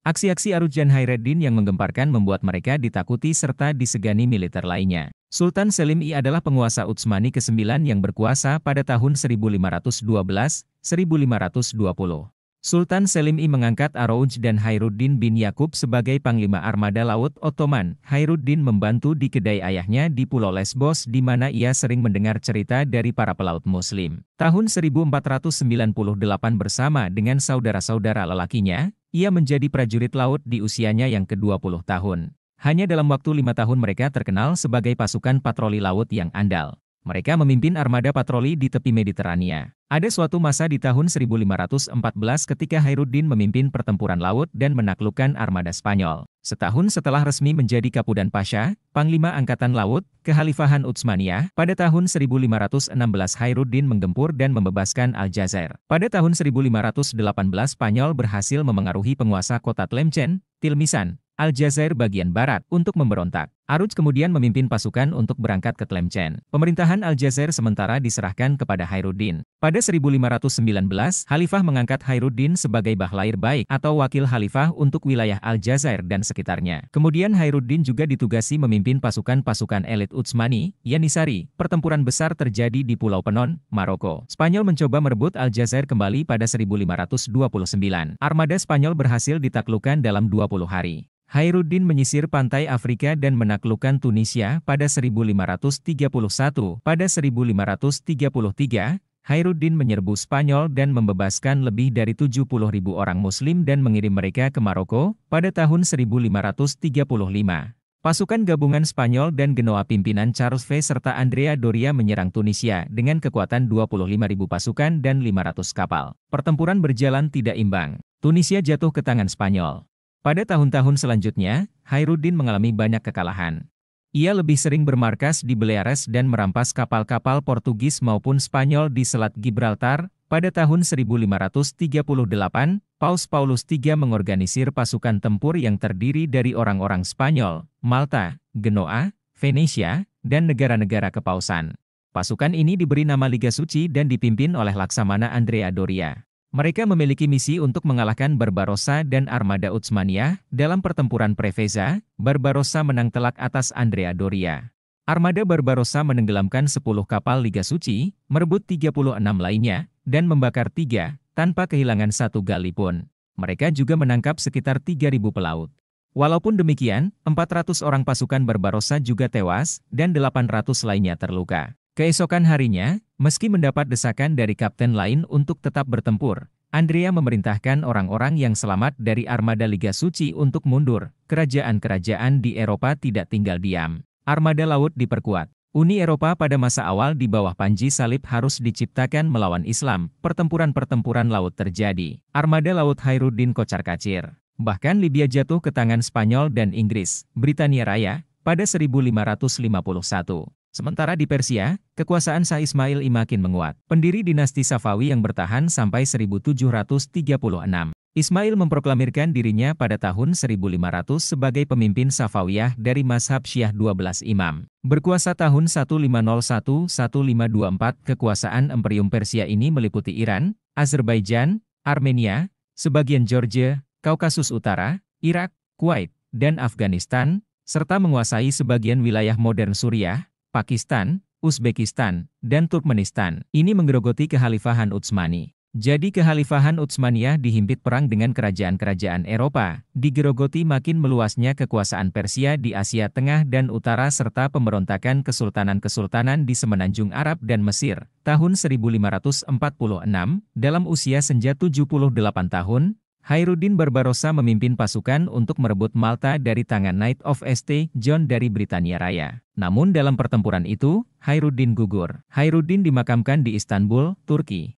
Aksi-aksi Aruj dan Khaireddin yang menggemparkan membuat mereka ditakuti serta disegani militer lainnya. Sultan Selim I adalah penguasa Utsmani ke-9 yang berkuasa pada tahun 1512-1520. Sultan Selim I mengangkat Arouj dan Khairuddin bin Yakub sebagai Panglima Armada Laut Ottoman. Khairuddin membantu di kedai ayahnya di Pulau Lesbos di mana ia sering mendengar cerita dari para pelaut Muslim. Tahun 1498 bersama dengan saudara-saudara lelakinya, ia menjadi prajurit laut di usianya yang ke-20 tahun. Hanya dalam waktu 5 tahun mereka terkenal sebagai pasukan patroli laut yang andal. Mereka memimpin armada patroli di tepi Mediterania. Ada suatu masa di tahun 1514 ketika Khairuddin memimpin pertempuran laut dan menaklukkan armada Spanyol. Setahun setelah resmi menjadi Kapudan Pasha, Panglima Angkatan Laut, Kekhalifahan Utsmaniyah, pada tahun 1516 Khairuddin menggempur dan membebaskan Aljazair. Pada tahun 1518 Spanyol berhasil memengaruhi penguasa kota Tlemcen, Tilmisan, Aljazair bagian barat, untuk memberontak. Aruj kemudian memimpin pasukan untuk berangkat ke Tlemcen. Pemerintahan Aljazair sementara diserahkan kepada Khairuddin. Pada 1519, Khalifah mengangkat Khairuddin sebagai Bahlair Baik atau wakil Khalifah untuk wilayah Aljazair dan sekitarnya. Kemudian Khairuddin juga ditugasi memimpin pasukan-pasukan elit Utsmani, Yanisari. Pertempuran besar terjadi di Pulau Penon, Maroko. Spanyol mencoba merebut Aljazair kembali pada 1529. Armada Spanyol berhasil ditaklukkan dalam 20 hari. Khairuddin menyisir pantai Afrika dan menaklukkan Tunisia pada 1531. Pada 1533, Khairuddin menyerbu Spanyol dan membebaskan lebih dari 70.000 orang Muslim dan mengirim mereka ke Maroko pada tahun 1535. Pasukan gabungan Spanyol dan Genoa pimpinan Charles V serta Andrea Doria menyerang Tunisia dengan kekuatan 25.000 pasukan dan 500 kapal. Pertempuran berjalan tidak imbang. Tunisia jatuh ke tangan Spanyol. Pada tahun-tahun selanjutnya, Khairuddin mengalami banyak kekalahan. Ia lebih sering bermarkas di Baleares dan merampas kapal-kapal Portugis maupun Spanyol di Selat Gibraltar. Pada tahun 1538, Paus Paulus III mengorganisir pasukan tempur yang terdiri dari orang-orang Spanyol, Malta, Genoa, Venesia, dan negara-negara kepausan. Pasukan ini diberi nama Liga Suci dan dipimpin oleh Laksamana Andrea Doria. Mereka memiliki misi untuk mengalahkan Barbarossa dan armada Utsmaniyah. Dalam pertempuran Preveza, Barbarossa menang telak atas Andrea Doria. Armada Barbarossa menenggelamkan 10 kapal Liga Suci, merebut 36 lainnya, dan membakar 3, tanpa kehilangan satu gali pun. Mereka juga menangkap sekitar 3.000 pelaut. Walaupun demikian, 400 orang pasukan Barbarossa juga tewas, dan 800 lainnya terluka. Keesokan harinya, meski mendapat desakan dari kapten lain untuk tetap bertempur, Andrea memerintahkan orang-orang yang selamat dari armada Liga Suci untuk mundur. Kerajaan-kerajaan di Eropa tidak tinggal diam. Armada laut diperkuat. Uni Eropa pada masa awal di bawah panji salib harus diciptakan melawan Islam. Pertempuran-pertempuran laut terjadi. Armada laut Khairuddin kocar-kacir. Bahkan Libya jatuh ke tangan Spanyol dan Inggris, Britania Raya, pada 1551. Sementara di Persia, kekuasaan Shah Ismail I makin menguat. Pendiri dinasti Safawi yang bertahan sampai 1736. Ismail memproklamirkan dirinya pada tahun 1500 sebagai pemimpin Safawiyah dari mazhab Syiah 12 imam. Berkuasa tahun 1501-1524, kekuasaan Imperium Persia ini meliputi Iran, Azerbaijan, Armenia, sebagian Georgia, Kaukasus Utara, Irak, Kuwait, dan Afghanistan, serta menguasai sebagian wilayah modern Suriah, Pakistan, Uzbekistan, dan Turkmenistan. Ini menggerogoti Kekhalifahan Utsmani. Jadi Kekhalifahan Utsmaniyah dihimpit perang dengan kerajaan-kerajaan Eropa, digerogoti makin meluasnya kekuasaan Persia di Asia Tengah dan Utara serta pemberontakan kesultanan-kesultanan di Semenanjung Arab dan Mesir. Tahun 1546, dalam usia senja 78 tahun, Khairuddin Barbarossa memimpin pasukan untuk merebut Malta dari tangan Knight of St. John dari Britania Raya. Namun dalam pertempuran itu, Khairuddin gugur. Khairuddin dimakamkan di Istanbul, Turki.